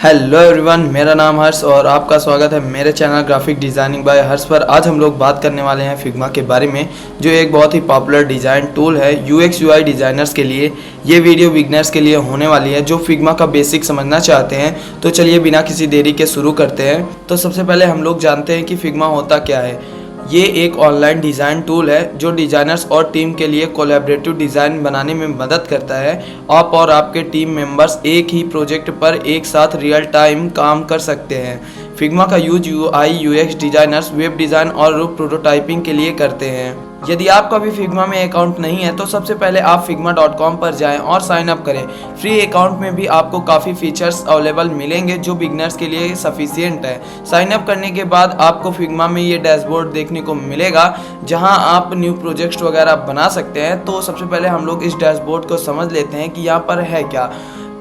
Hello everyone, मेरा नाम हर्ष और आपका स्वागत है मेरे चैनल ग्राफिक डिज़ाइनिंग बाय हर्ष पर। आज हम लोग बात करने वाले हैं फिग्मा के बारे में, जो एक बहुत ही पॉपुलर डिज़ाइन टूल है यूएक्स यूआई डिज़ाइनर्स के लिए। ये वीडियो बिगनर्स के लिए होने वाली है जो फिग्मा का बेसिक समझना चाहते हैं। तो चलिए बिना किसी देरी के शुरू करते हैं। तो सबसे पहले हम लोग जानते हैं कि फिग्मा होता क्या है। ये एक ऑनलाइन डिज़ाइन टूल है जो डिज़ाइनर्स और टीम के लिए कोलैबोरेटिव डिज़ाइन बनाने में मदद करता है। आप और आपके टीम मेंबर्स एक ही प्रोजेक्ट पर एक साथ रियल टाइम काम कर सकते हैं। फिग्मा का use UI UX designers web design और प्रोटोटाइपिंग के लिए करते हैं। यदि आपका भी फिग्मा में अकाउंट नहीं है तो सबसे पहले आप figma.com पर जाएं और साइन अप करें। फ्री अकाउंट में भी आपको काफ़ी फीचर्स अवेलेबल मिलेंगे जो बिगनर्स के लिए सफिशिएंट है। साइन अप करने के बाद आपको फिग्मा में ये डैशबोर्ड देखने को मिलेगा जहां आप न्यू प्रोजेक्ट्स वगैरह बना सकते हैं। तो सबसे पहले हम लोग इस डैशबोर्ड को समझ लेते हैं कि यहाँ पर है क्या।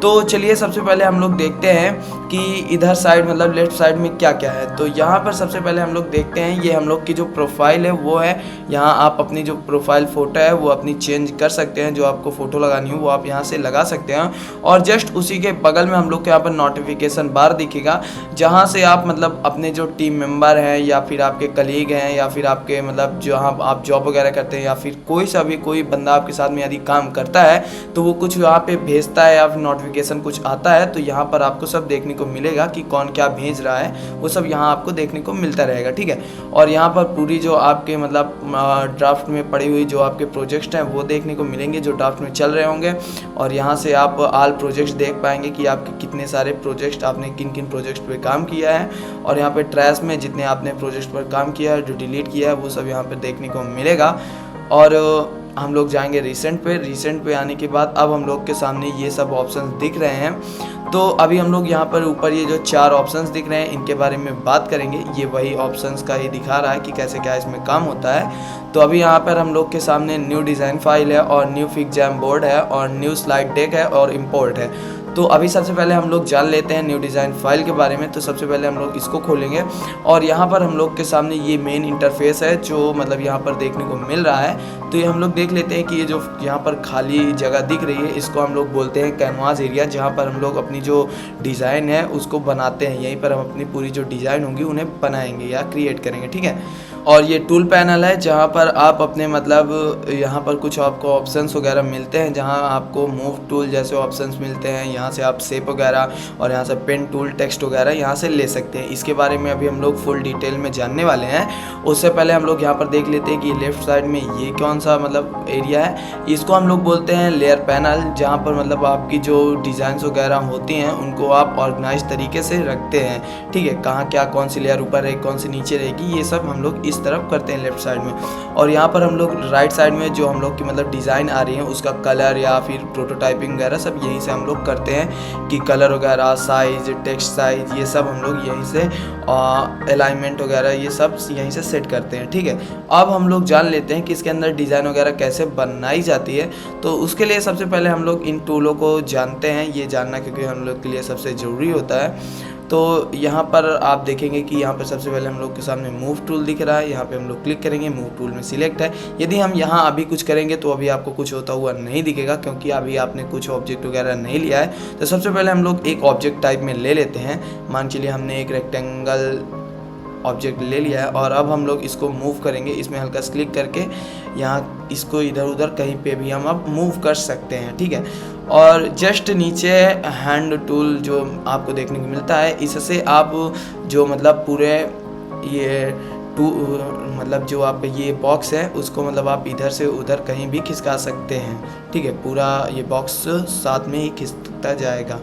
तो चलिए सबसे पहले हम लोग देखते हैं कि इधर साइड मतलब लेफ्ट साइड में क्या क्या है। तो यहाँ पर सबसे पहले हम लोग देखते हैं, ये हम लोग की जो प्रोफाइल है वो है। यहाँ आप अपनी जो प्रोफाइल फ़ोटो है वो अपनी चेंज कर सकते हैं। जो आपको फ़ोटो लगानी हो वो आप यहाँ से लगा सकते हैं। और जस्ट उसी के बगल में हम लोग के यहाँ पर नोटिफिकेशन बार दिखेगा जहाँ से आप मतलब अपने जो टीम मेंबर हैं या फिर आपके कलीग हैं या फिर आपके मतलब जहाँ आप जॉब वगैरह करते हैं या फिर कोई बंदा आपके साथ में यदि काम करता है तो वो कुछ यहाँ पे भेजता है या फिर नोटिफिकेशन कुछ आता है तो यहाँ पर आपको सब देखने को मिलेगा कि कौन क्या भेज रहा है। वो सब यहाँ आपको देखने को मिलता रहेगा, ठीक है। और यहाँ पर पूरी जो आपके मतलब ड्राफ्ट में पड़ी हुई जो आपके प्रोजेक्ट हैं वो देखने को मिलेंगे जो ड्राफ्ट में चल रहे होंगे। और यहाँ से आप ऑल प्रोजेक्ट्स देख पाएंगे कि आपके कितने सारे प्रोजेक्ट आपने किन किन प्रोजेक्ट पे काम किया है। और यहाँ पे ट्रैश में जितने आपने प्रोजेक्ट पर काम किया है, जो डिलीट किया है, वो सब यहाँ पर देखने को मिलेगा। और हम लोग जाएंगे रिसेंट पे आने के बाद अब हम लोग के सामने ये सब ऑप्शंस दिख रहे हैं। तो अभी हम लोग यहाँ पर ऊपर ये जो 4 ऑप्शंस दिख रहे हैं इनके बारे में बात करेंगे। ये वही ऑप्शंस का ही दिखा रहा है कि कैसे क्या इसमें काम होता है। तो अभी यहाँ पर हम लोग के सामने न्यू डिज़ाइन फाइल है और न्यू फिग जैम बोर्ड है और न्यू स्लाइड डेक है और इम्पोर्ट है। तो अभी सबसे पहले हम लोग जान लेते हैं न्यू डिज़ाइन फाइल के बारे में। तो सबसे पहले हम लोग इसको खोलेंगे और यहाँ पर हम लोग के सामने ये मेन इंटरफेस है जो मतलब यहाँ पर देखने को मिल रहा है। तो ये हम लोग देख लेते हैं कि ये जो यहाँ पर खाली जगह दिख रही है इसको हम लोग बोलते हैं कैनवास एरिया, जहाँ पर हम लोग अपनी जो डिज़ाइन है उसको बनाते हैं। यहीं पर हम अपनी पूरी जो डिज़ाइन होंगी उन्हें बनाएंगे या क्रिएट करेंगे, ठीक है। और ये टूल पैनल है जहाँ पर आप अपने मतलब यहाँ पर कुछ आपको ऑप्शंस वगैरह मिलते हैं, जहाँ आपको मूव टूल जैसे ऑप्शंस मिलते हैं। यहाँ से आप शेप वगैरह और यहाँ से पेन टूल टेक्स्ट वगैरह यहाँ से ले सकते हैं। इसके बारे में अभी हम लोग फुल डिटेल में जानने वाले हैं। उससे पहले हम लोग यहाँ पर देख लेते हैं कि लेफ्ट साइड में ये कौन सा मतलब एरिया है। इसको हम लोग बोलते हैं लेयर पैनल, जहाँ पर मतलब आपकी जो डिज़ाइंस वगैरह होती हैं उनको आप ऑर्गेनाइज तरीके से रखते हैं, ठीक है। कहाँ क्या कौन सी लेयर ऊपर रहेगी कौन सी नीचे रहेगी ये सब हम लोग इस तरफ करते हैं लेफ्ट साइड में। और यहाँ पर हम लोग राइट साइड में जो हम लोग की मतलब डिज़ाइन आ रही है उसका कलर या फिर प्रोटोटाइपिंग वगैरह सब यहीं से हम लोग करते हैं कि कलर वगैरह साइज टेक्स्ट साइज ये सब हम लोग यहीं से अलाइनमेंट वगैरह ये सब यहीं से सेट करते हैं, ठीक है। अब हम लोग जान लेते हैं कि इसके अंदर डिज़ाइन वगैरह कैसे बनाई जाती है। तो उसके लिए सबसे पहले हम लोग इन टूलों को जानते हैं, ये जानना क्योंकि हम लोग के लिए सबसे ज़रूरी होता है। तो यहाँ पर आप देखेंगे कि यहाँ पर सबसे पहले हम लोग के सामने मूव टूल दिख रहा है। यहाँ पे हम लोग क्लिक करेंगे, मूव टूल में सिलेक्ट है। यदि हम यहाँ अभी कुछ करेंगे तो अभी आपको कुछ होता हुआ नहीं दिखेगा क्योंकि अभी आपने कुछ ऑब्जेक्ट वगैरह नहीं लिया है। तो सबसे पहले हम लोग एक ऑब्जेक्ट टाइप में ले लेते हैं। मान चलिए हमने एक रेक्टेंगल ऑब्जेक्ट ले लिया है और अब हम लोग इसको मूव करेंगे। इसमें हल्का सा क्लिक करके यहाँ इसको इधर उधर कहीं पे भी हम अब मूव कर सकते हैं, ठीक है। और जस्ट नीचे हैंड टूल जो आपको देखने को मिलता है, इससे आप जो मतलब पूरे ये मतलब जो आप ये बॉक्स है उसको मतलब आप इधर से उधर कहीं भी खिसका सकते हैं, ठीक है। पूरा ये बॉक्स साथ में ही खिसकता जाएगा।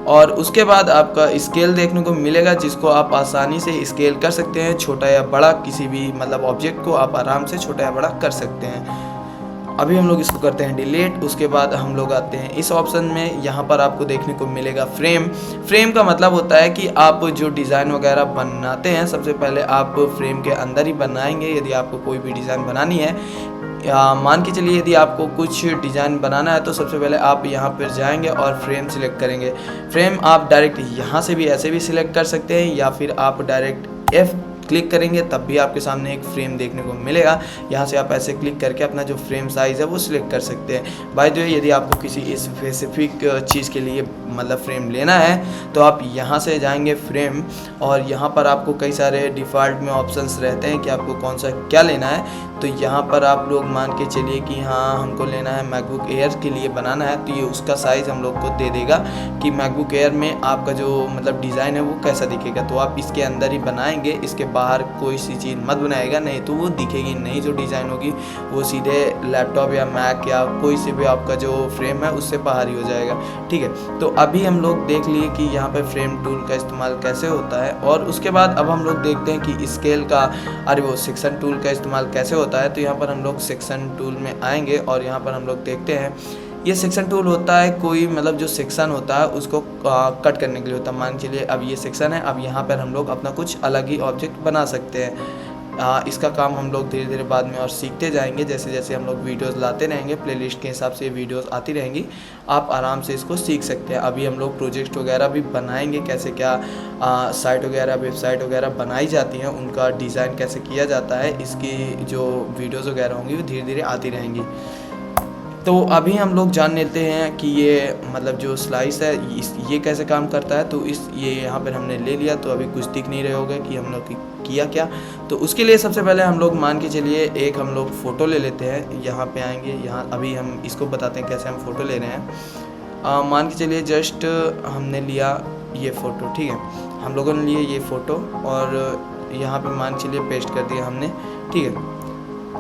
और उसके बाद आपका स्केल देखने को मिलेगा जिसको आप आसानी से स्केल कर सकते हैं, छोटा या बड़ा किसी भी मतलब ऑब्जेक्ट को आप आराम से छोटा या बड़ा कर सकते हैं। अभी हम लोग इसको करते हैं डिलीट। उसके बाद हम लोग आते हैं इस ऑप्शन में, यहाँ पर आपको देखने को मिलेगा फ्रेम का मतलब होता है कि आप जो डिज़ाइन वगैरह बनाते हैं सबसे पहले आप फ्रेम के अंदर ही बनाएंगे। यदि आपको कोई भी डिज़ाइन बनानी है या मान के चलिए यदि आपको कुछ डिज़ाइन बनाना है तो सबसे पहले आप यहाँ पर जाएंगे और फ्रेम सिलेक्ट करेंगे। फ्रेम आप डायरेक्ट यहाँ से भी ऐसे भी सिलेक्ट कर सकते हैं या फिर आप डायरेक्ट क्लिक करेंगे तब भी आपके सामने एक फ्रेम देखने को मिलेगा। यहाँ से आप ऐसे क्लिक करके अपना जो फ्रेम साइज़ है वो सिलेक्ट कर सकते हैं। बाय द वे, यदि आपको किसी स्पेसिफिक चीज़ के लिए मतलब फ्रेम लेना है तो आप यहाँ से जाएंगे फ्रेम, और यहाँ पर आपको कई सारे डिफ़ॉल्ट में ऑप्शंस रहते हैं कि आपको कौन सा क्या लेना है। तो यहाँ पर आप लोग मान के चलिए कि हाँ हमको लेना है मैकबुक एयर के लिए बनाना है, तो ये उसका साइज़ हम लोग को दे देगा कि मैकबुक एयर में आपका जो मतलब डिज़ाइन है वो कैसा दिखेगा। तो आप इसके अंदर ही बनाएंगे, इसके बाहर कोई सी चीज़ मत बनाएगा, नहीं तो वो दिखेगी नहीं। जो डिज़ाइन होगी वो सीधे लैपटॉप या मैक या कोई से भी आपका जो फ्रेम है उससे बाहर ही हो जाएगा। ठीक है, तो अभी हम लोग देख लिए कि यहाँ पे फ्रेम टूल का इस्तेमाल कैसे होता है, और उसके बाद अब हम लोग देखते हैं कि स्केल का वो सेक्शन टूल का इस्तेमाल कैसे होता है। तो यहाँ पर हम लोग सेक्शन टूल में आएंगे और यहाँ पर हम लोग देखते हैं ये सेक्शन टूल होता है कोई मतलब जो सेक्शन होता है उसको कट करने के लिए होता है। मान चलिए अब ये सेक्शन है, अब यहाँ पर हम लोग अपना कुछ अलग ही ऑब्जेक्ट बना सकते हैं। इसका काम हम लोग धीरे धीरे बाद में और सीखते जाएंगे, जैसे जैसे हम लोग वीडियोस लाते रहेंगे, प्लेलिस्ट के हिसाब से वीडियोस आती रहेंगी, आप आराम से इसको सीख सकते हैं। अभी हम लोग प्रोजेक्ट वगैरह भी बनाएंगे, कैसे क्या साइट वगैरह वेबसाइट वगैरह बनाई जाती हैं, उनका डिज़ाइन कैसे किया जाता है, इसकी जो वीडियोज़ वगैरह होंगी वो धीरे धीरे आती रहेंगी। तो अभी हम लोग जान लेते हैं कि ये मतलब जो स्लाइस है ये कैसे काम करता है। तो ये यहाँ पर हमने ले लिया, तो अभी कुछ दिख नहीं रहे होगा कि हम लोग किया क्या। तो उसके लिए सबसे पहले हम लोग मान के चलिए एक हम लोग फ़ोटो ले लेते हैं। यहाँ पे आएंगे, यहाँ अभी हम इसको बताते हैं कैसे हम फ़ोटो ले रहे हैं। मान के चलिए जस्ट हमने लिया ये फ़ोटो, ठीक है, हम लोगों ने लिए ये फ़ोटो और यहाँ पे मान चलिए पेस्ट कर दिया हमने, ठीक है।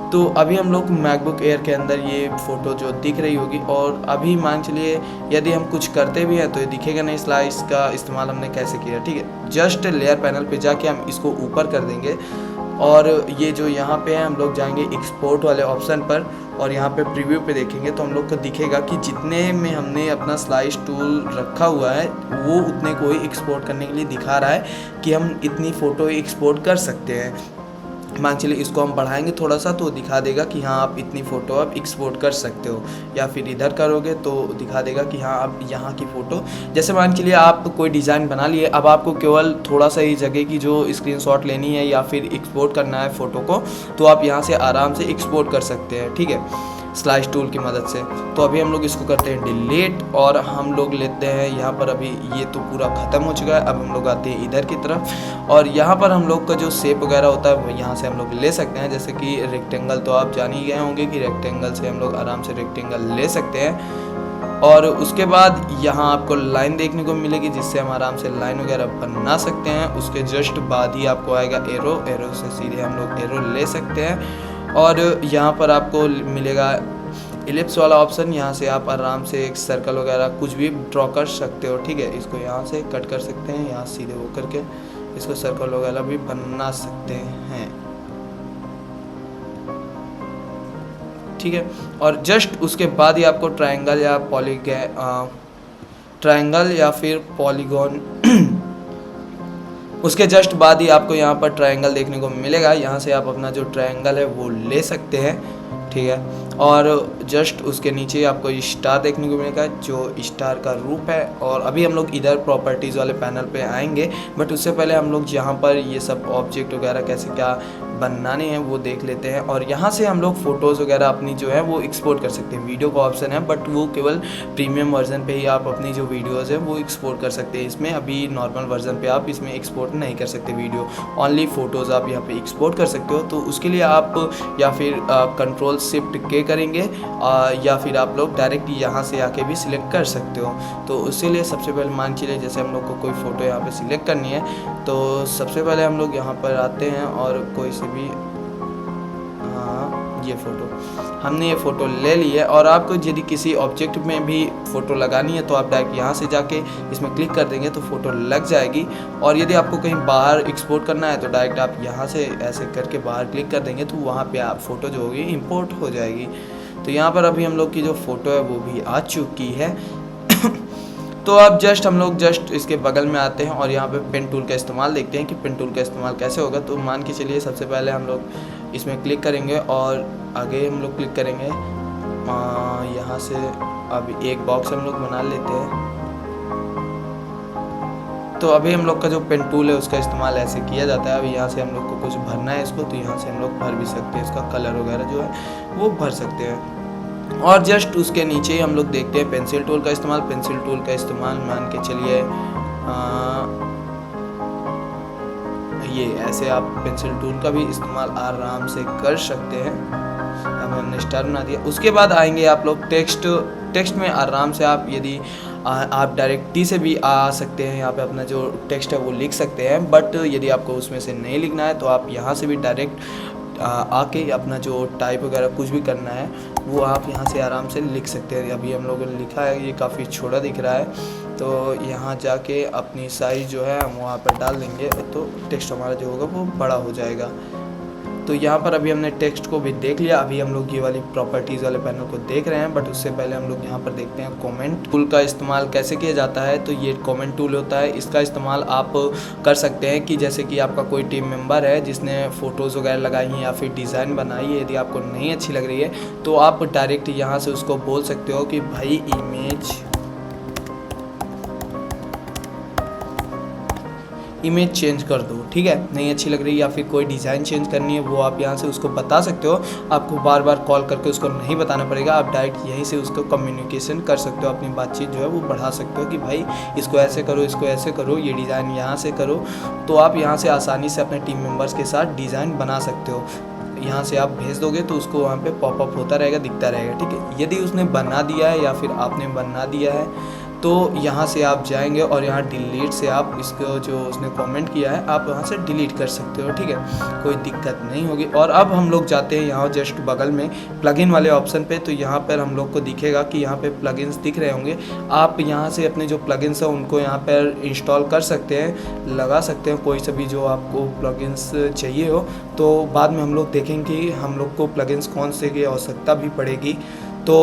तो अभी हम लोग मैकबुक एयर के अंदर ये फ़ोटो जो दिख रही होगी, और अभी मान चलिए यदि हम कुछ करते भी हैं तो ये दिखेगा नहीं स्लाइस का इस्तेमाल हमने कैसे किया, ठीक है। जस्ट लेयर पैनल पे जाके हम इसको ऊपर कर देंगे, और ये जो यहाँ पे है हम लोग जाएंगे एक्सपोर्ट वाले ऑप्शन पर, और यहाँ पे प्रीव्यू पे देखेंगे तो हम लोग को दिखेगा कि जितने में हमने अपना स्लाइस टूल रखा हुआ है वो उतने को ही एक्सपोर्ट करने के लिए दिखा रहा है कि हम इतनी फ़ोटो एक्सपोर्ट कर सकते हैं। मान चलिए इसको हम बढ़ाएंगे थोड़ा सा तो दिखा देगा कि हाँ आप इतनी फ़ोटो आप एक्सपोर्ट कर सकते हो, या फिर इधर करोगे तो दिखा देगा कि हाँ आप यहाँ की फ़ोटो, जैसे मान चलिए आप कोई डिज़ाइन बना लिए, अब आपको केवल थोड़ा सा ही जगह की जो स्क्रीनशॉट लेनी है या फिर एक्सपोर्ट करना है फ़ोटो को, तो आप यहाँ से आराम से एक्सपोर्ट कर सकते हैं, ठीक है, स्लाइस टूल की मदद से। तो अभी हम लोग इसको करते हैं डिलीट, और हम लोग लेते हैं यहाँ पर, अभी ये तो पूरा ख़त्म हो चुका है। अब हम लोग आते हैं इधर की तरफ, और यहाँ पर हम लोग का जो शेप वगैरह होता है वो यहाँ से हम लोग ले सकते हैं। जैसे कि रेक्टेंगल तो आप जान ही गए होंगे कि रेक्टेंगल से हम लोग आराम से रेक्टेंगल ले सकते हैं। और उसके बाद यहाँ आपको लाइन देखने को मिलेगी जिससे हम आराम से लाइन वगैरह बना सकते हैं। उसके जस्ट बाद ही आपको आएगा एरो, एरो से सीधे हम लोग एरो ले सकते हैं। और यहाँ पर आपको मिलेगा इलिप्स वाला ऑप्शन, यहाँ से आप आराम से एक सर्कल वगैरह कुछ भी ड्रॉ कर सकते हो, ठीक है। इसको यहाँ से कट कर सकते हैं, यहाँ सीधे हो करके इसको सर्कल वगैरह भी बना सकते हैं, ठीक है। और जस्ट उसके बाद ही आपको ट्रायंगल या फिर पॉलीगॉन उसके जस्ट बाद ही आपको यहाँ पर ट्रायंगल देखने को मिलेगा। यहाँ से आप अपना जो ट्रायंगल है वो ले सकते हैं, ठीक है। और जस्ट उसके नीचे आपको स्टार देखने को मिलेगा जो स्टार का रूप है। और अभी हम लोग इधर प्रॉपर्टीज़ वाले पैनल पे आएंगे, बट उससे पहले हम लोग यहाँ पर ये सब ऑब्जेक्ट वगैरह कैसे क्या बनाने हैं वो देख लेते हैं। और यहाँ से हम लोग फ़ोटोज़ वगैरह अपनी जो है वो एक्सपोर्ट कर सकते हैं। वीडियो का ऑप्शन है बट वो केवल प्रीमियम वर्जन पे ही आप अपनी जो वीडियोज़ है वो एक्सपोर्ट कर सकते हैं। इसमें अभी नॉर्मल वर्जन पे आप इसमें एक्सपोर्ट नहीं कर सकते वीडियो, ओनली फ़ोटोज़ आप यहाँ पे एक्सपोर्ट कर सकते हो। तो उसके लिए आप या फिर कंट्रोल शिफ्ट के करेंगे या फिर आप लोग डायरेक्ट यहाँ से आके भी सिलेक्ट कर सकते हो। तो उसके लिए सबसे पहले मान चलिए जैसे हम लोग को कोई फ़ोटो यहाँ पे सिलेक्ट करनी है, तो सबसे पहले हम लोग यहाँ पर आते हैं और कोई सी भी ये फ़ोटो हमने ये फ़ोटो ले ली है। और आपको यदि किसी ऑब्जेक्ट में भी फ़ोटो लगानी है तो आप डायरेक्ट यहाँ से जाके इसमें क्लिक कर देंगे तो फ़ोटो लग जाएगी। और यदि आपको कहीं बाहर एक्सपोर्ट करना है तो डायरेक्ट आप यहाँ से ऐसे करके बाहर क्लिक कर देंगे तो वहाँ पे आप फ़ोटो जो होगी इंपोर्ट हो जाएगी। तो यहाँ पर अभी हम लोग की जो फ़ोटो है वो भी आ चुकी है। तो अब हम लोग इसके बगल में आते हैं और यहाँ पे पेन टूल का इस्तेमाल देखते हैं कि पेन टूल का इस्तेमाल कैसे होगा। तो मान के चलिए सबसे पहले हम लोग इसमें क्लिक करेंगे और आगे हम लोग क्लिक करेंगे। यहाँ से अब एक बॉक्स हम लोग बना लेते हैं। तो अभी हम लोग का जो पेन टूल है उसका इस्तेमाल ऐसे किया जाता है। अभी यहाँ से हम लोग को कुछ भरना है इसको, तो यहाँ से हम लोग भर भी सकते हैं, इसका कलर वगैरह जो है वो भर सकते हैं। और जस्ट उसके नीचे ही हम लोग देखते हैं पेंसिल टूल का इस्तेमाल। पेंसिल टूल का इस्तेमाल मान के चलिए ये ऐसे आप पेंसिल टूल का भी इस्तेमाल आराम से कर सकते हैं। अब हमने स्टार बना दिया। उसके बाद आएंगे आप लोग टेक्स्ट में आराम से आप यदि आप डायरेक्ट टी से भी आ सकते हैं, यहाँ पे अपना जो टेक्स्ट है वो लिख सकते हैं। बट यदि आपको उसमें से नहीं लिखना है तो आप यहाँ से भी डायरेक्ट आके अपना जो टाइप वगैरह कुछ भी करना है वो आप यहाँ से आराम से लिख सकते हैं। अभी हम लोगों ने लिखा है, ये काफ़ी छोटा दिख रहा है, तो यहाँ जाके अपनी साइज़ जो है हम वहाँ पर डाल देंगे तो टेक्स्ट हमारा जो होगा वो बड़ा हो जाएगा। तो यहाँ पर अभी हमने टेक्स्ट को भी देख लिया। अभी हम लोग ये वाली प्रॉपर्टीज़ वाले पैनल को देख रहे हैं, बट उससे पहले हम लोग यहाँ पर देखते हैं कमेंट टूल का इस्तेमाल कैसे किया जाता है। तो ये कमेंट टूल होता है, इसका इस्तेमाल आप कर सकते हैं कि जैसे कि आपका कोई टीम मेंबर है जिसने फ़ोटोज़ वगैरह लगाई हैं या फिर डिज़ाइन बनाई है, यदि आपको नहीं अच्छी लग रही है तो आप डायरेक्ट यहाँ से उसको बोल सकते हो कि भाई इमेज चेंज कर दो, ठीक है, नहीं अच्छी लग रही, या फिर कोई डिज़ाइन चेंज करनी है वो आप यहाँ से उसको बता सकते हो। आपको बार बार कॉल करके उसको नहीं बताना पड़ेगा, आप डायरेक्ट यहीं से उसको कम्युनिकेशन कर सकते हो, अपनी बातचीत जो है वो बढ़ा सकते हो कि भाई इसको ऐसे करो, इसको ऐसे करो, ये डिज़ाइन यहाँ से करो। तो आप यहाँ से आसानी से अपने टीम मेम्बर्स के साथ डिज़ाइन बना सकते हो। यहाँ से आप भेज दोगे तो उसको वहाँ पे पॉपअप होता रहेगा, दिखता रहेगा, ठीक है। यदि उसने बना दिया है या फिर आपने बना दिया है तो यहाँ से आप जाएंगे और यहाँ डिलीट से आप इसको जो उसने कमेंट किया है आप वहाँ से डिलीट कर सकते हो, ठीक है, कोई दिक्कत नहीं होगी। और अब हम लोग जाते हैं यहाँ जस्ट बगल में प्लगइन वाले ऑप्शन पे। तो यहाँ पर हम लोग को दिखेगा कि यहाँ पे प्लगइन्स दिख रहे होंगे। आप यहाँ से अपने जो प्लगइन्स हैं उनको यहाँ पर इंस्टॉल कर सकते हैं, लगा सकते हैं कोई सा भी जो आपको प्लगइन्स चाहिए हो। तो बाद में हम लोग देखेंगे कि हम लोग को प्लगइन्स कौन से की आवश्यकता भी पड़ेगी। तो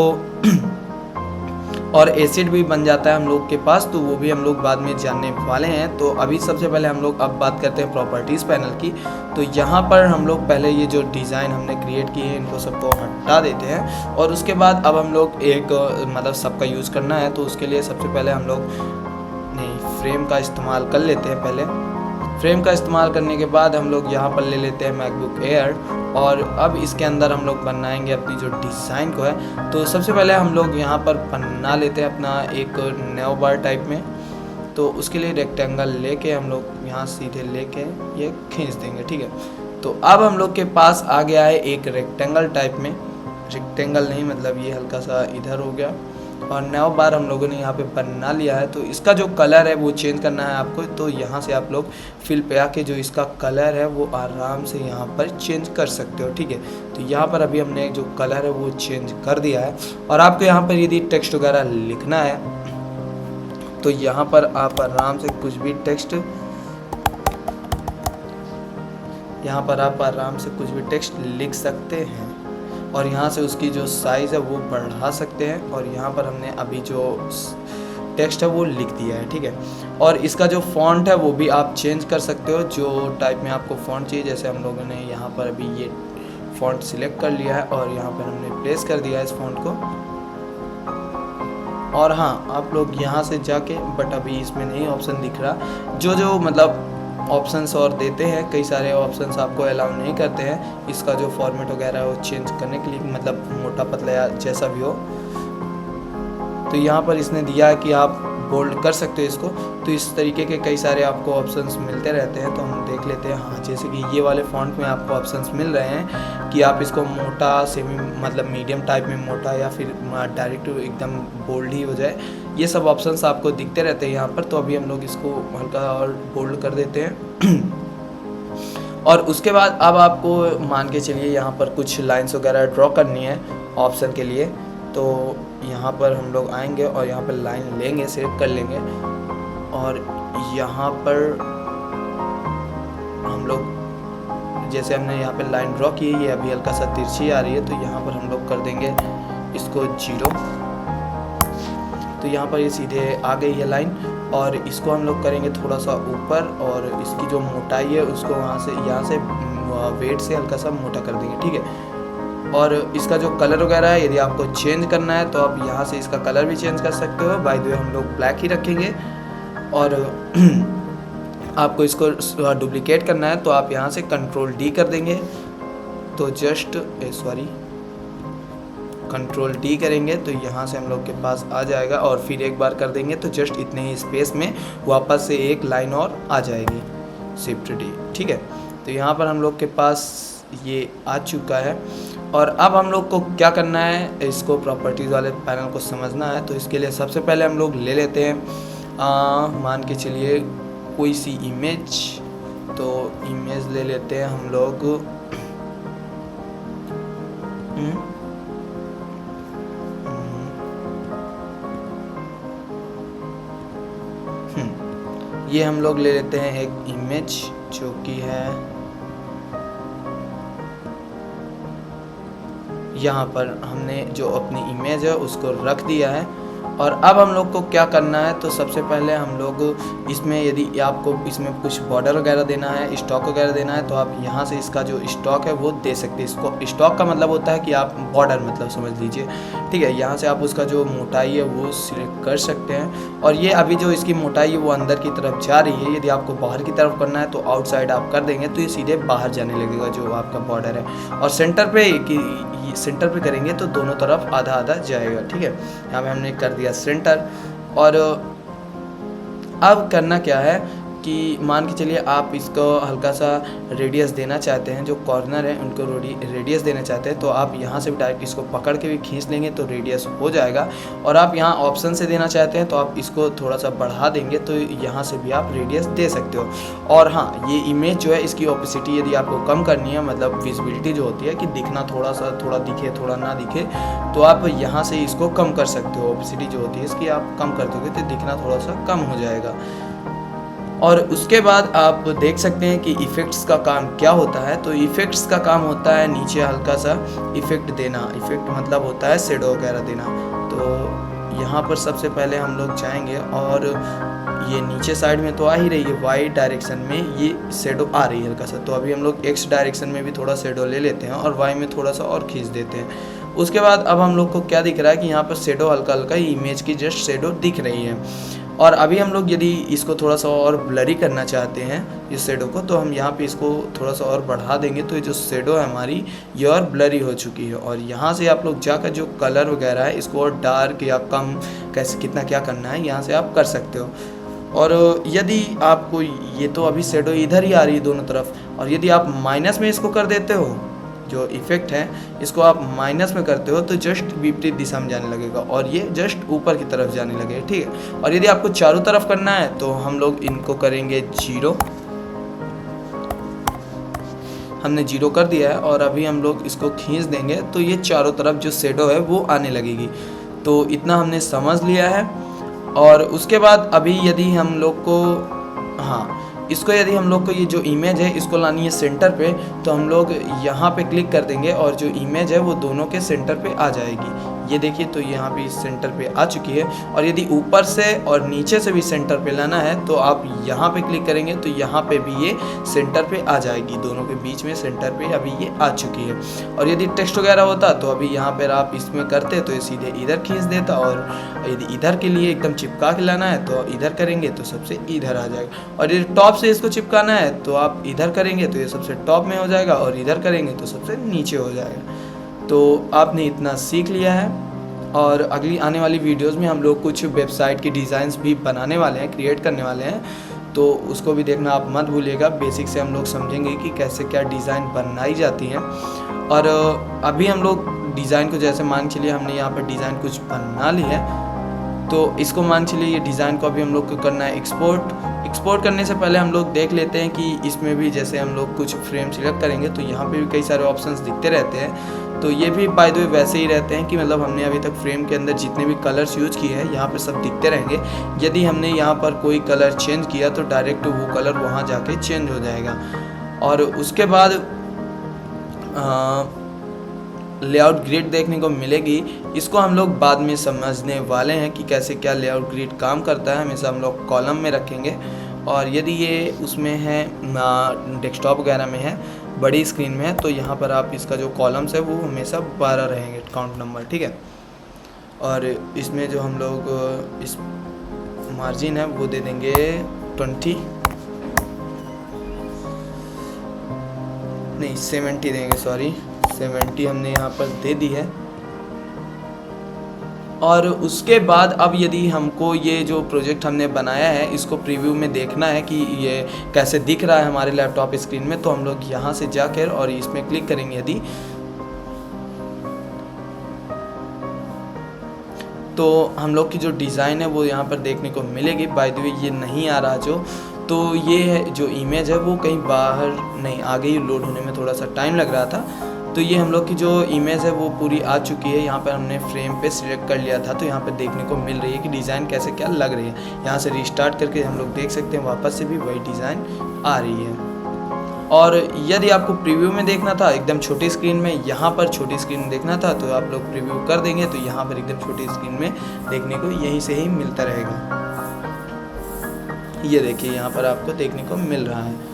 और एसिड भी बन जाता है हम लोग के पास, तो वो भी हम लोग बाद में जानने वाले हैं। तो अभी सबसे पहले हम लोग अब बात करते हैं प्रॉपर्टीज़ पैनल की। तो यहाँ पर हम लोग पहले ये जो डिज़ाइन हमने क्रिएट किए हैं इनको सबको हटा देते हैं और उसके बाद अब हम लोग एक मतलब सबका यूज़ करना है। तो उसके लिए सबसे पहले हम लोग फ्रेम का इस्तेमाल कर लेते हैं। पहले फ्रेम का इस्तेमाल करने के बाद हम लोग यहाँ पर ले लेते हैं मैकबुक एयर और अब इसके अंदर हम लोग बनाएंगे अपनी जो डिज़ाइन को है। तो सबसे पहले हम लोग यहाँ पर बना लेते हैं अपना एक नेव बार टाइप में। तो उसके लिए रेक्टेंगल लेके हम लोग यहाँ सीधे लेके ये खींच देंगे, ठीक है। तो अब हम लोग के पास आ गया है एक रेक्टेंगल टाइप में, रेक्टेंगल नहीं मतलब ये हल्का सा इधर हो गया और नेव बार हम लोगों ने यहाँ पे बना लिया है। तो इसका जो कलर है वो चेंज करना है आपको। तो यहाँ से आप लोग फिल पे आके जो इसका कलर है वो आराम से यहाँ पर चेंज कर सकते हो, ठीक है। तो यहाँ पर अभी हमने जो कलर है वो चेंज कर दिया है। और आपको यहाँ पर यदि टेक्स्ट वगैरह लिखना है तो यहाँ पर आप आराम से कुछ भी टेक्स्ट टेक्स्ट लिख सकते हैं और यहाँ से उसकी जो साइज़ है वो बढ़ा सकते हैं। और यहाँ पर हमने अभी जो टेक्स्ट है वो लिख दिया है, ठीक है। और इसका जो फ़ॉन्ट है वो भी आप चेंज कर सकते हो, जो टाइप में आपको फ़ॉन्ट चाहिए। जैसे हम लोगों ने यहाँ पर अभी ये फ़ॉन्ट सिलेक्ट कर लिया है और यहाँ पर हमने प्लेस कर दिया है इस फ़ॉन्ट को। और हाँ, आप लोग यहाँ से जाके, बट अभी इसमें नहीं ऑप्शन दिख रहा, जो मतलब ऑप्शंस और देते हैं, कई सारे ऑप्शंस आपको अलाउ नहीं करते हैं इसका जो फॉर्मेट वगैरह है वो चेंज करने के लिए, मतलब मोटा पतला या जैसा भी हो। तो यहाँ पर इसने दिया है कि आप बोल्ड कर सकते हो इसको। तो इस तरीके के कई सारे आपको ऑप्शंस मिलते रहते हैं। तो हम देख लेते हैं। हाँ, जैसे कि ये वाले फॉन्ट में आपको ऑप्शंस मिल रहे हैं कि आप इसको मोटा, सेमी मतलब मीडियम टाइप में मोटा या फिर डायरेक्ट एकदम बोल्ड ही हो जाए, ये सब ऑप्शंस आपको दिखते रहते हैं यहाँ पर। तो अभी हम लोग इसको हल्का और बोल्ड कर देते हैं। और उसके बाद अब आपको मान के चलिए यहाँ पर कुछ लाइंस वगैरह ड्रॉ करनी है ऑप्शन के लिए। तो यहाँ पर हम लोग आएंगे और यहाँ पर लाइन लेंगे, सेव कर लेंगे और यहाँ पर हम लोग जैसे हमने यहाँ पे लाइन ड्रॉ की है, ये अभी हल्का सा तिरछी आ रही है, तो यहाँ पर हम लोग कर देंगे इसको 0। तो यहाँ पर ये सीधे आ गई है लाइन और इसको हम लोग करेंगे थोड़ा सा ऊपर और इसकी जो मोटाई है उसको यहाँ से वेट से हल्का सा मोटा कर देंगे, ठीक है। और इसका जो कलर वगैरह है यदि आपको चेंज करना है तो आप यहाँ से इसका कलर भी चेंज कर सकते हो। बाय द वे हम लोग ब्लैक ही रखेंगे। और आपको इसको डुप्लीकेट करना है तो आप यहाँ से कंट्रोल डी कर देंगे, तो जस्ट कंट्रोल डी करेंगे तो यहाँ से हम लोग के पास आ जाएगा, और फिर एक बार कर देंगे तो जस्ट इतने ही स्पेस में वापस से एक लाइन और आ जाएगी, शिफ्ट डी। ठीक है, तो यहाँ पर हम लोग के पास ये आ चुका है। और अब हम लोग को क्या करना है, इसको प्रॉपर्टीज़ वाले पैनल को समझना है। तो इसके लिए सबसे पहले हम लोग ले लेते हैं मान के चलिए कोई सी इमेज, तो इमेज ले लेते हैं हम लोग ये हम लोग ले लेते हैं एक इमेज जो कि है यहाँ पर हमने जो अपनी इमेज है उसको रख दिया है। और अब हम लोग को क्या करना है, तो सबसे पहले हम लोग इसमें यदि आपको इसमें कुछ बॉर्डर वगैरह देना है, स्टॉक वगैरह देना है, तो आप यहाँ से इसका जो स्टॉक है वो दे सकते हैं। इसको स्टॉक का मतलब होता है कि आप बॉर्डर मतलब समझ लीजिए। ठीक है, यहाँ से आप उसका जो मोटाई है वो सिलेक्ट कर सकते हैं। और ये अभी जो इसकी मोटाई है वो अंदर की तरफ जा रही है, यदि आपको बाहर की तरफ करना है तो आउटसाइड आप कर देंगे तो ये सीधे बाहर जाने लगेगा जो आपका बॉर्डर है। और सेंटर पे करेंगे तो दोनों तरफ आधा आधा जाएगा। ठीक है, यहाँ पे हमने कर दिया सेंटर। और अब करना क्या है कि मान के चलिए आप इसको हल्का सा रेडियस देना चाहते हैं, जो कॉर्नर है उनको रेडियस देना चाहते हैं, तो आप यहाँ से डायरेक्ट इसको पकड़ के भी खींच लेंगे तो रेडियस हो जाएगा। और आप यहाँ ऑप्शन से देना चाहते हैं तो आप इसको थोड़ा सा बढ़ा देंगे तो यहाँ से भी आप रेडियस दे सकते हो। और हाँ, ये इमेज जो है इसकी ओपेसिटी यदि आपको कम करनी है, मतलब विजिबिलिटी जो होती है कि दिखना थोड़ा दिखे थोड़ा ना दिखे, तो आप यहाँ से इसको कम कर सकते हो। ओपेसिटी जो होती है इसकी आप कम कर दोगे तो दिखना थोड़ा सा कम हो जाएगा। और उसके बाद आप देख सकते हैं कि इफ़ेक्ट्स का काम क्या होता है। तो इफ़ेक्ट्स का काम होता है नीचे हल्का सा इफ़ेक्ट देना। इफ़ेक्ट मतलब होता है शेडो वगैरह देना। तो यहाँ पर सबसे पहले हम लोग जाएंगे और ये नीचे साइड में तो आ ही रही है, वाई डायरेक्शन में ये शेडो आ रही है हल्का सा। तो अभी हम लोग एक्स डायरेक्शन में भी थोड़ा शेडो ले लेते हैं और वाई में थोड़ा सा और खींच देते हैं। उसके बाद अब हम लोग को क्या दिख रहा है कि यहाँ पर शेडो हल्का हल्का इमेज की जस्ट शेडो दिख रही है। और अभी हम लोग यदि इसको थोड़ा सा और ब्लरी करना चाहते हैं इस शेडो को, तो हम यहाँ पे इसको थोड़ा सा और बढ़ा देंगे तो ये जो शेडो है हमारी ये और ब्लरी हो चुकी है। और यहाँ से आप लोग जाकर जो कलर वगैरह है इसको और डार्क या कम कैसे कितना क्या करना है यहाँ से आप कर सकते हो। और यदि आपको ये तो अभी शेडो इधर ही आ रही है दोनों तरफ, और यदि आप माइनस में इसको कर देते हो, जो इफ़ेक्ट है इसको आप माइनस में करते हो तो जस्ट विपरीत दिशा में जाने लगेगा और ये जस्ट ऊपर की तरफ जाने लगेगा। ठीक है, और यदि आपको चारों तरफ करना है तो हम लोग इनको करेंगे 0। हमने 0 कर दिया है और अभी हम लोग इसको खींच देंगे तो ये चारों तरफ जो शेडो है वो आने लगेगी। तो इतना हमने समझ लिया है। और उसके बाद अभी यदि हम लोग को इसको यदि हम लोग को ये जो इमेज है इसको लानी है सेंटर पे, तो हम लोग यहाँ पे क्लिक कर देंगे और जो इमेज है वो दोनों के सेंटर पे आ जाएगी। ये देखिए, तो यहाँ पे इस सेंटर पे आ चुकी है। और यदि ऊपर से और नीचे से भी सेंटर पे लाना है तो आप यहाँ पे क्लिक करेंगे तो यहाँ पे भी ये सेंटर पे आ जाएगी। दोनों के बीच में सेंटर पे अभी ये आ चुकी है। और यदि टेक्स्ट वगैरह होता तो अभी यहाँ पर आप इसमें करते तो ये सीधे इधर खींच देता, और यदि इधर के लिए एकदम चिपका के लाना है तो इधर करेंगे तो सबसे इधर आ जाएगा। और यदि टॉप से इसको चिपकाना है तो आप इधर करेंगे तो ये सबसे टॉप में हो जाएगा, और इधर करेंगे तो सबसे नीचे हो जाएगा। तो आपने इतना सीख लिया है। और अगली आने वाली वीडियोस में हम लोग कुछ वेबसाइट की डिज़ाइंस भी बनाने वाले हैं, क्रिएट करने वाले हैं, तो उसको भी देखना आप मत भूलिएगा। बेसिक से हम लोग समझेंगे कि कैसे क्या डिज़ाइन बनाई जाती हैं। और अभी हम लोग डिज़ाइन को जैसे मान चलिए हमने यहाँ पर डिज़ाइन कुछ बना ली है, तो इसको मान चलिए ये डिज़ाइन को अभी हम लोग को करना है एक्सपोर्ट करने से पहले हम लोग देख लेते हैं कि इसमें भी जैसे हम लोग कुछ फ्रेम सिलेक्ट करेंगे तो यहाँ पे भी कई सारे ऑप्शंस दिखते रहते हैं। तो ये भी बाय द वे वैसे ही रहते हैं कि मतलब हमने अभी तक फ्रेम के अंदर जितने भी कलर्स यूज किए हैं यहाँ पे सब दिखते रहेंगे। यदि हमने यहाँ पर कोई कलर चेंज किया तो डायरेक्ट वो कलर वहाँ जाके चेंज हो जाएगा। और उसके बाद लेआउट ग्रिड देखने को मिलेगी। इसको हम लोग बाद में समझने वाले हैं कि कैसे क्या लेआउट ग्रिड काम करता है। हमेशा हम लोग कॉलम में रखेंगे। और यदि ये उसमें है डेस्कटॉप वगैरह में है, बड़ी स्क्रीन में है, तो यहाँ पर आप इसका जो कॉलम्स है वो हमेशा 12 रहेंगे काउंट नंबर। ठीक है, और इसमें जो हम लोग इस मार्जिन है वो दे देंगे 20। नहीं 70 देंगे, सॉरी 70 हमने यहाँ पर दे दी है। और उसके बाद अब यदि हमको ये जो प्रोजेक्ट हमने बनाया है इसको प्रीव्यू में देखना है कि ये कैसे दिख रहा है हमारे लैपटॉप स्क्रीन में, तो हम लोग यहाँ से जाकर और इसमें क्लिक करेंगे यदि, तो हम लोग की जो डिज़ाइन है वो यहाँ पर देखने को मिलेगी। बाय द वे ये नहीं आ रहा तो ये है जो इमेज है वो कहीं बाहर नहीं आ गई, लोड होने में थोड़ा सा टाइम लग रहा था। तो ये हम लोग की जो इमेज है वो पूरी आ चुकी है। यहाँ पर हमने फ्रेम पे सिलेक्ट कर लिया था, तो यहाँ पर देखने को मिल रही है कि डिज़ाइन कैसे क्या लग रही है। यहाँ से रिस्टार्ट करके हम लोग देख सकते हैं वापस से भी वही डिज़ाइन आ रही है। और यदि आपको प्रीव्यू में देखना था एकदम छोटी स्क्रीन में, यहाँ पर छोटी स्क्रीन में देखना था तो आप लोग प्रीव्यू कर देंगे तो यहाँ पर एकदम छोटी स्क्रीन में देखने को यहीं से ही मिलता रहेगा। ये देखिए यहाँ पर आपको देखने को मिल रहा है।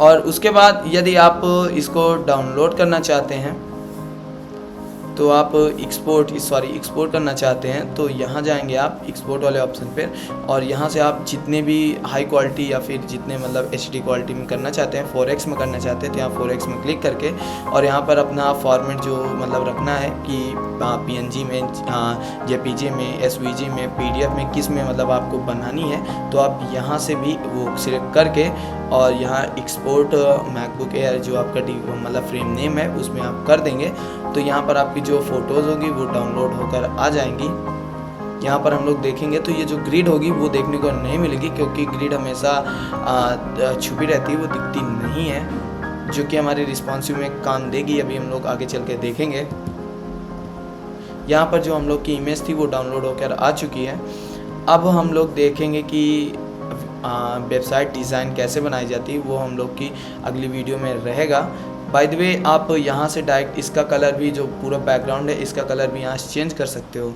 और उसके बाद यदि आप इसको डाउनलोड करना चाहते हैं तो आप एक्सपोर्ट करना चाहते हैं तो यहाँ जाएंगे आप एक्सपोर्ट वाले ऑप्शन पर, और यहाँ से आप जितने भी हाई क्वालिटी या फिर जितने मतलब HD क्वालिटी में करना चाहते हैं, 4x में करना चाहते हैं तो यहाँ 4x में क्लिक करके और यहाँ पर अपना फॉर्मेट जो मतलब रखना है कि PNG में, JPG में, SVG में, PDF में, किस में मतलब आपको बनानी है, तो आप यहाँ से भी वो सिलेक्ट करके और यहाँ एक्सपोर्ट मैकबुक एयर जो आपका मतलब फ्रेम नेम है उसमें आप कर देंगे तो यहाँ पर आपकी जो फ़ोटोज़ होगी वो डाउनलोड होकर आ जाएंगी। यहाँ पर हम लोग देखेंगे तो ये जो ग्रिड होगी वो देखने को नहीं मिलेगी, क्योंकि ग्रिड हमेशा छुपी रहती है, वो दिखती नहीं है, जो कि हमारे रिस्पॉन्सिव में काम देगी। अभी हम लोग आगे चल के देखेंगे। यहाँ पर जो हम लोग की इमेज थी वो डाउनलोड होकर आ चुकी है। अब हम लोग देखेंगे कि वेबसाइट डिज़ाइन कैसे बनाई जाती है, वो हम लोग की अगली वीडियो में रहेगा। बाय द वे आप यहाँ से डायरेक्ट इसका कलर भी, जो पूरा बैकग्राउंड है इसका कलर भी यहाँ से चेंज कर सकते हो।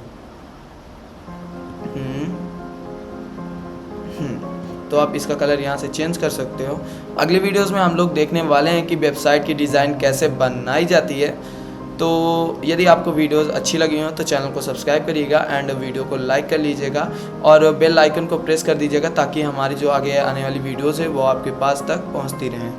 तो आप इसका कलर यहाँ से चेंज कर सकते हो। अगले वीडियोस में हम लोग देखने वाले हैं कि वेबसाइट की डिज़ाइन कैसे बनाई जाती है। तो यदि आपको वीडियोस अच्छी लगी हो तो चैनल को सब्सक्राइब करिएगा एंड वीडियो को लाइक कर लीजिएगा और बेल आइकन को प्रेस कर दीजिएगा ताकि हमारी जो आगे आने वाली वीडियोस है वो आपके पास तक पहुंचती रहें।